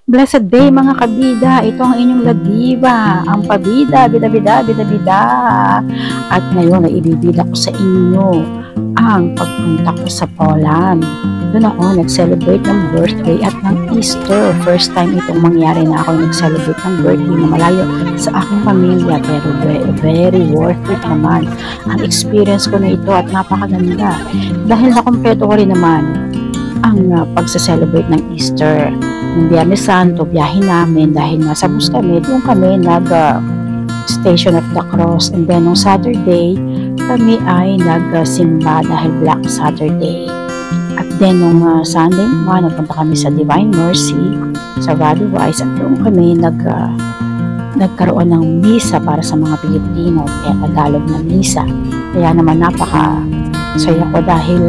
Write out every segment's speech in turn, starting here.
Blessed day mga kabida, ito ang inyong ladiva, ang pabida, bida-bida, bida-bida. At ngayon ay ibibida ko sa inyo ang pagpunta ko sa Poland. Doon ako nag-celebrate ng birthday at ng Easter. First time itong mangyari na ako nag-celebrate ng birthday na malayo sa aking pamilya, pero very worth it naman. Ang experience ko na ito at napakaganda dahil nakumpleto ko rin naman ang pagsa-celebrate ng Easter. Ng Biyernes Santo, biyahe namin dahil nasa bus kami, doon kami Station of the Cross. And then, nung Saturday, kami ay nagsimba dahil Black Saturday. At then, nung Sunday naman, nagpunta kami sa Divine Mercy, sa Valuwise, at doon kami nagkaroon ng misa para sa mga Pilipino, kaya Tagalog na misa. Kaya naman napaka-saya ko dahil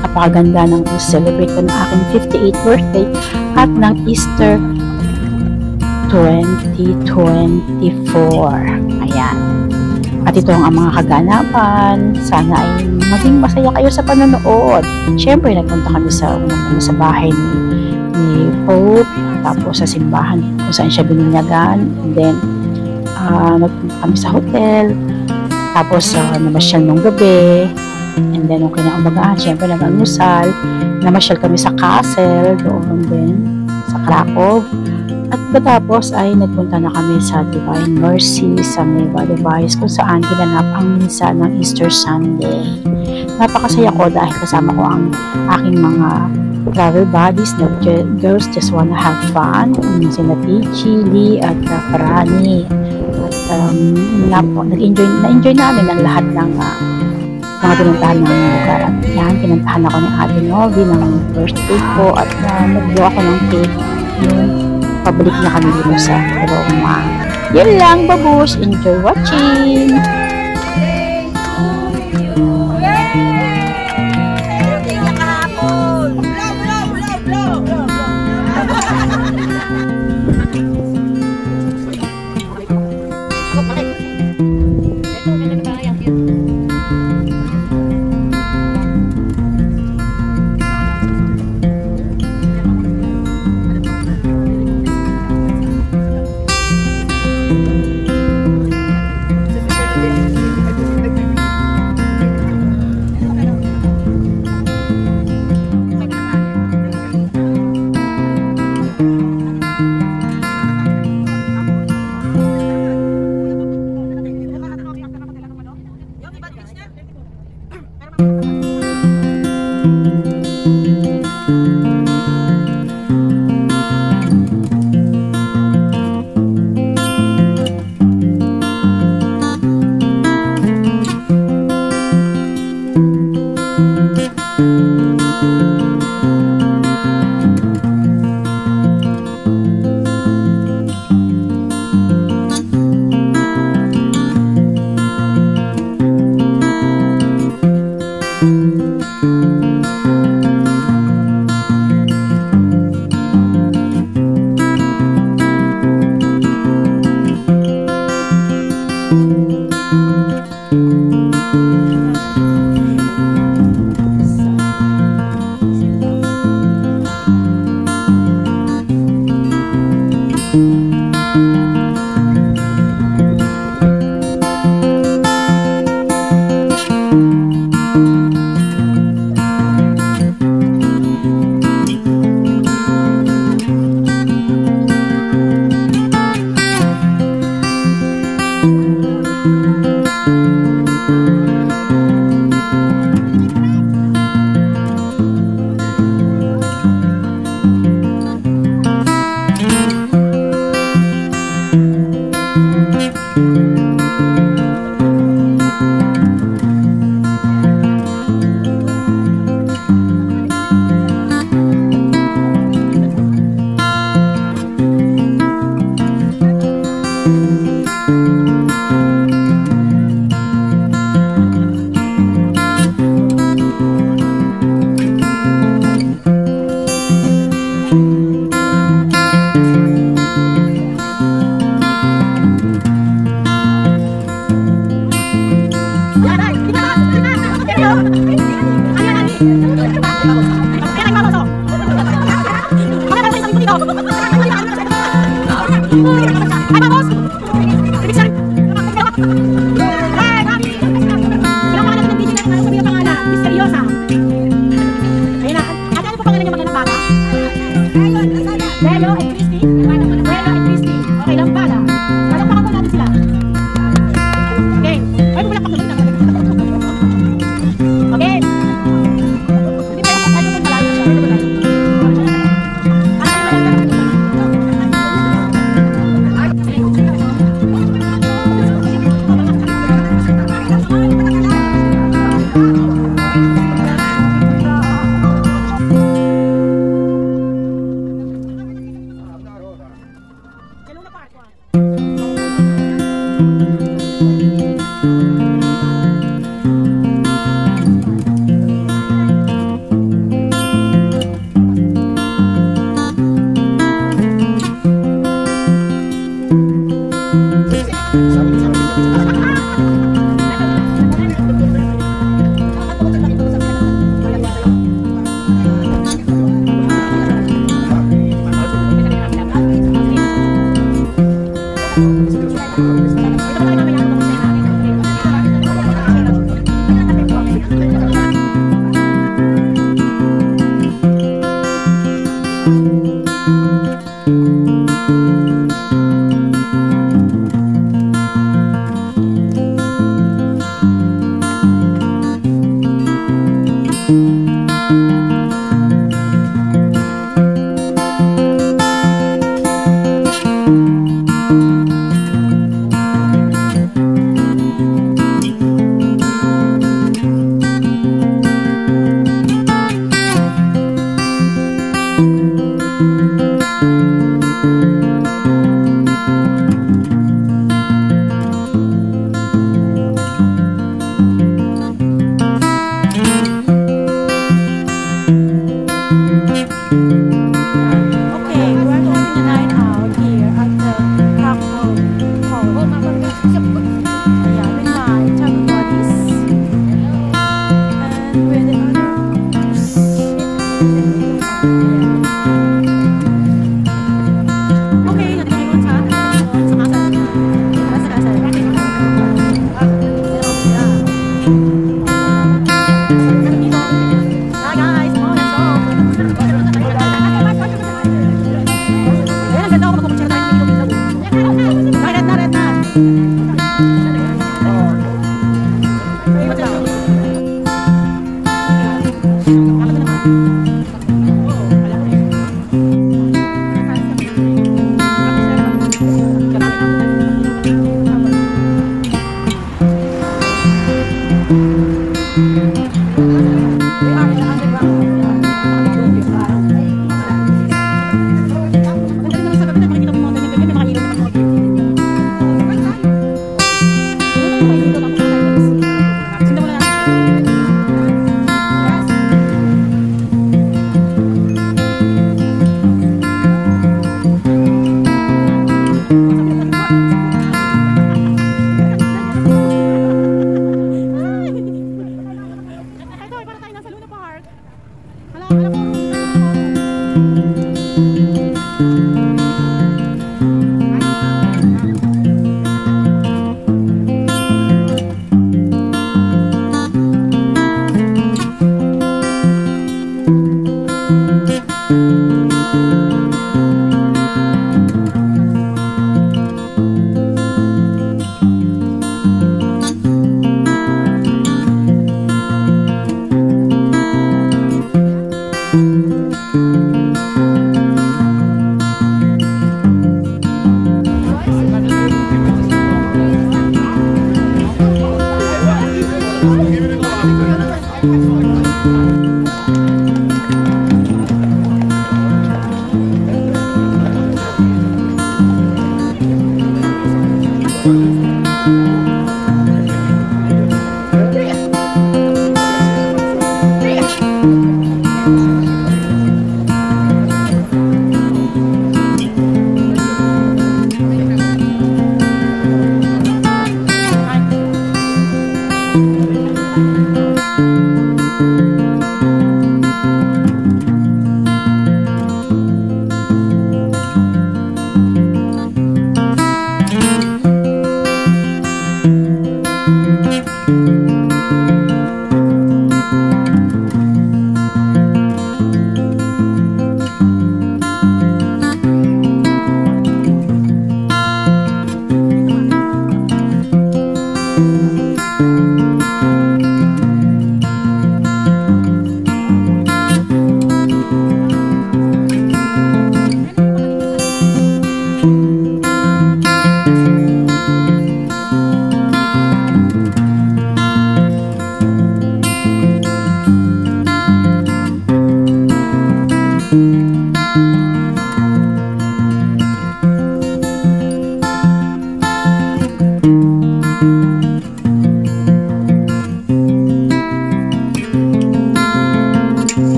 napakaganda ng celebrate ko ng aking 58th birthday at ng Easter 2024. Ayan. At ito ang mga kaganapan. Sana ay maging masaya kayo sa panonood. Siyempre, nagpunta kami sa bahay ni Pope, tapos sa simbahan kung saan siya bininyagan. And then, nagpunta kami sa hotel. Tapos, namasyal nung gabi. And then, nung kinaumagahan, siyempre nag-almusal. Namasyal kami sa castle, doon din, sa Krakow. At patapos ay nagpunta na kami sa Divine Mercy, sa Valuwise, kung saan ginanap ang misa ng Easter Sunday. Napakasaya ko dahil kasama ko ang aking mga travel buddies na girls just wanna have fun. Sina Tichi, Lee, at Farani. At na-enjoy namin ang lahat ng mga pinuntahan ng lugar. At yan, pinuntahan ako ni Ate Novi ng birthday ko at nag-blow ako ng cake. Pabalik na kami dito sa Roma. Yan lang, babush. Enjoy watching! Ay, vamos! Bilisan! Ay, Gabi! Walang pangalan ng DJ na sabi ang pangalan. Misteryosa. Ayun na. At ano po pangalan niya magandang bata? Lelo and Christy. Lelo and Christy. Okay lang pala. Palakpakan po natin sila. Okay. Ay, bumulakpak naman na. Okay. Hindi pa yung pagkain mo pala.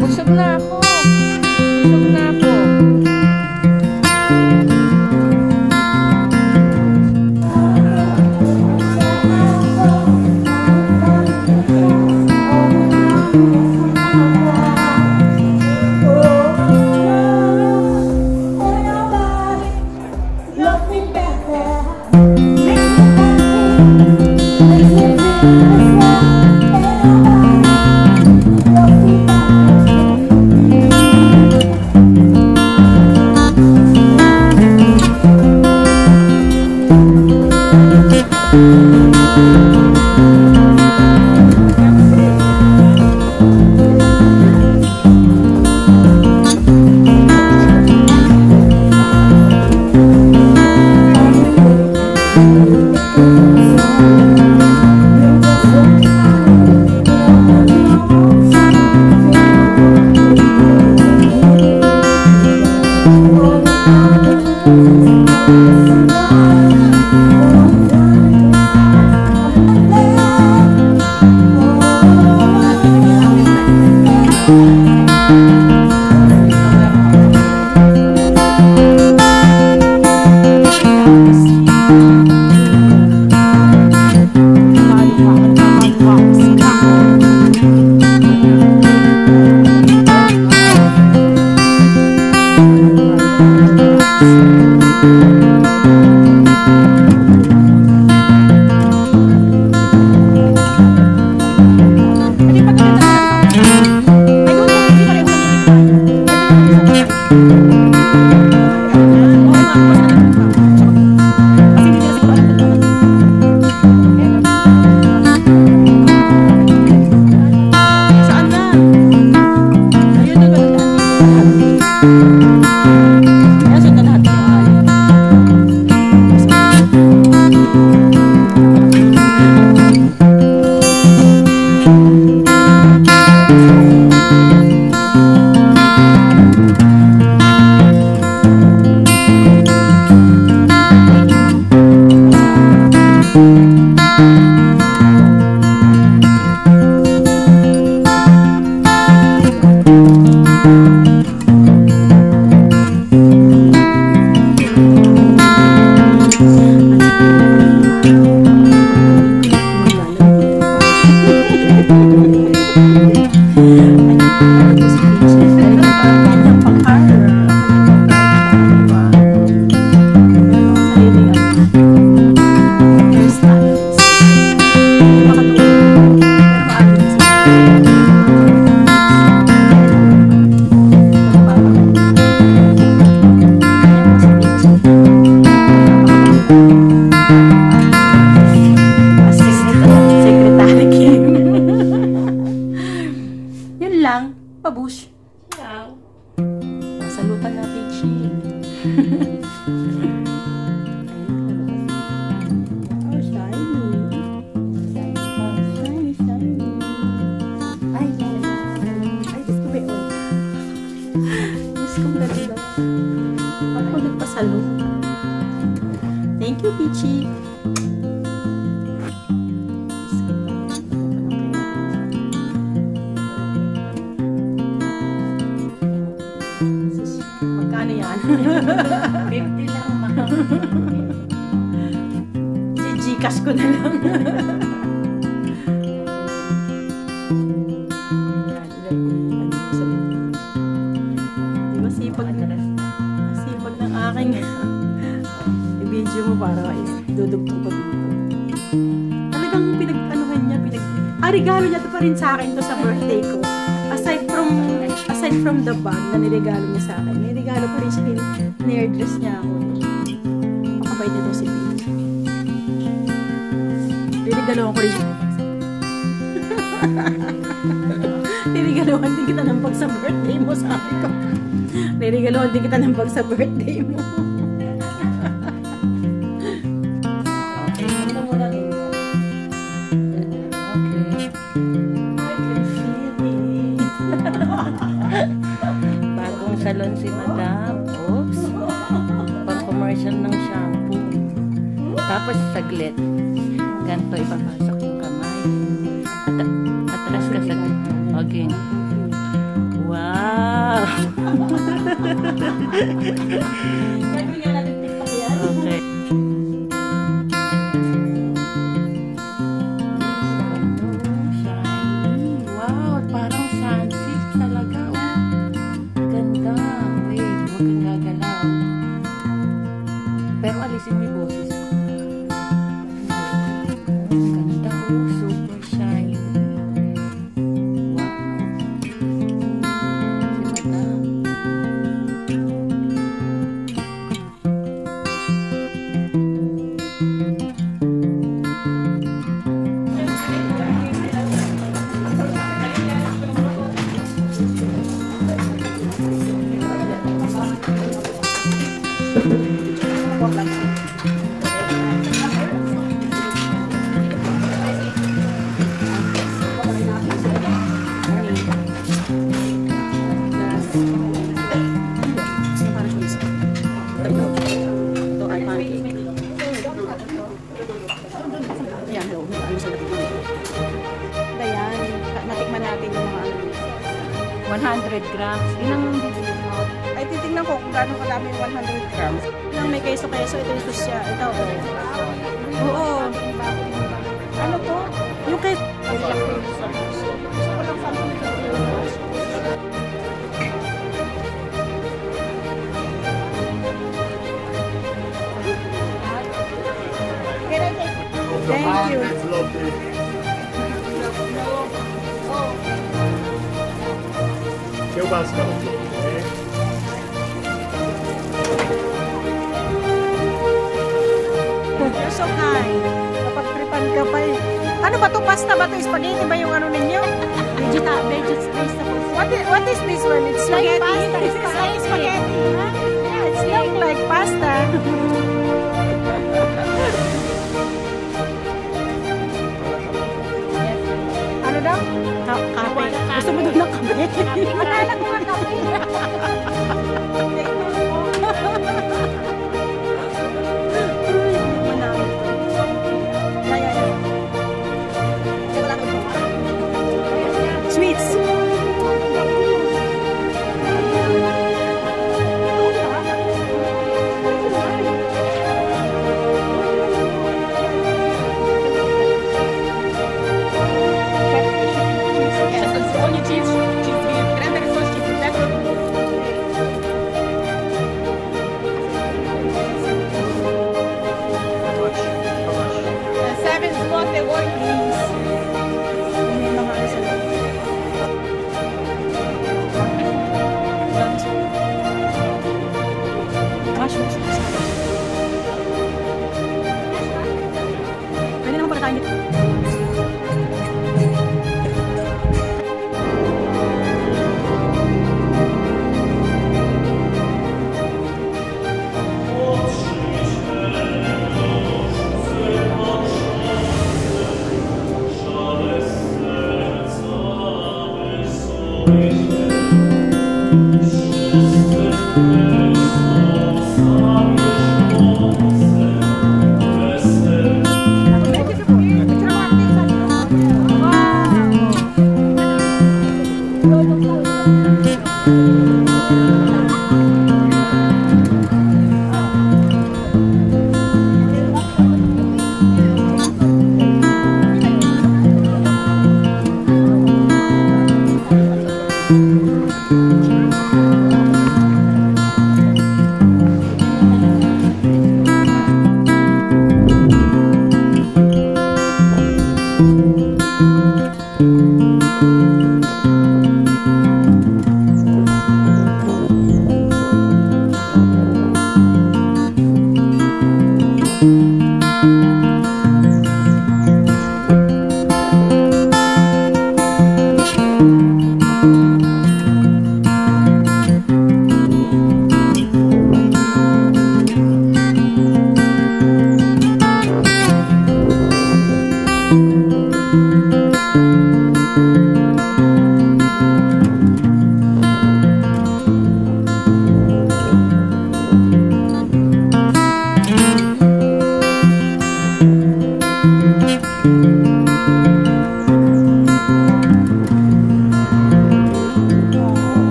Busog na ako. Kaya sundan natin yung alin. Pabush. Ciao. Salutan natin siya. Oh, shiny. Shiny, shiny. Ay, ay, gusto ko yung Diyos kong ganda. Ako nagpasalo. Thank you, Peachy. Magkano yan? 50 lang, mahal. Gcash ko na lang. Diba sipag ng aking i-video mo para idudugtong ko dito. Talagang pinag-anuhan niya, regalo niya to pa rin sa akin to sa birthday ko. Aside from the bag na niregalo niya sa akin, may regalo pa rin siya, nire-dress niya ako. Makabait nito si Pete. Niregaloan ko rin siya. Niregaloan din kita ng bag sa birthday mo, sabi ko. Niregaloan din kita ng bag sa birthday mo. Okay, ito muna rin. Bagong salon si Madam. Oops. Pang-commercial ng shampoo. Tapos saglit. Ganito ipapasok yung kamay. Atras ka saglit. Okay. Wow! Okay. Pero alisin mo yung boses ko. Ganda ko. Super shiny. Wow. Si Madam. Natikman natin yung mga 100 grams. Ilang bibili mo? ay titignan ko kung gaano kadami yung 100 grams. Nang may keso-keso, ito yung susya. Ito, oo. Ano to? Yung keso. Thank you. Kiełbaska. You're so kind. Kapag tripan ka pa eh. Ano ba to? Pasta ba to? Spaghetti ba yung ano ninyo? Vegetables. What is this one? It's like Spaghetti. pasta. It's like spaghetti. Huh? Yeah, it's look like pasta. Ano daw? Kape. Gusto mo doon ng kape? Matalag mo ang kape. Sweets. Pwede naman pala tayo nito.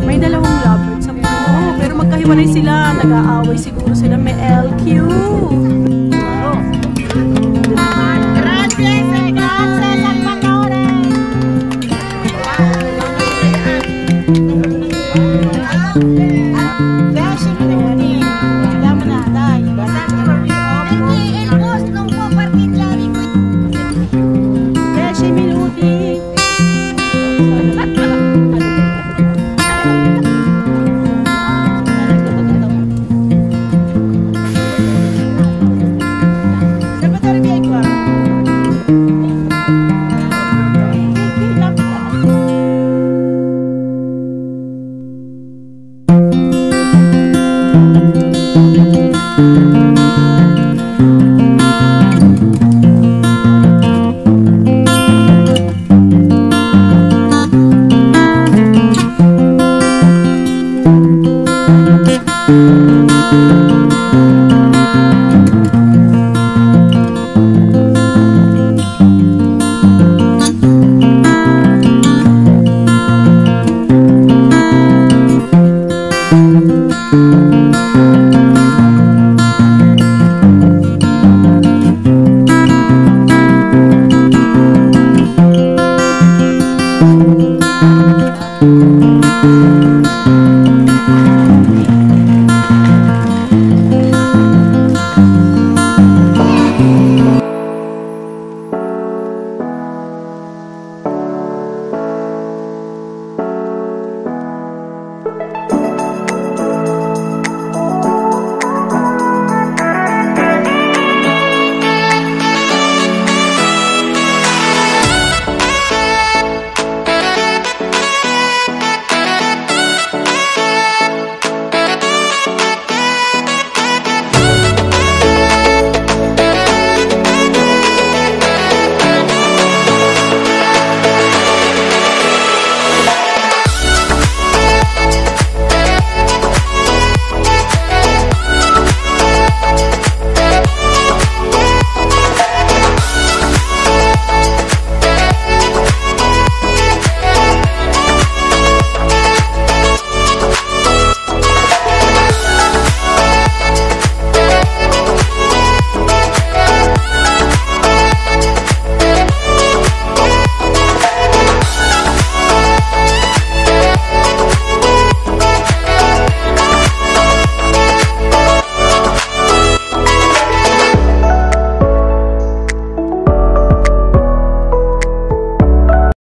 May dalawang lovebirds sa puno. Pero magkahiwalay sila. Nag-aaway siguro sila. May LQ. Salvatore Biegua. Bye!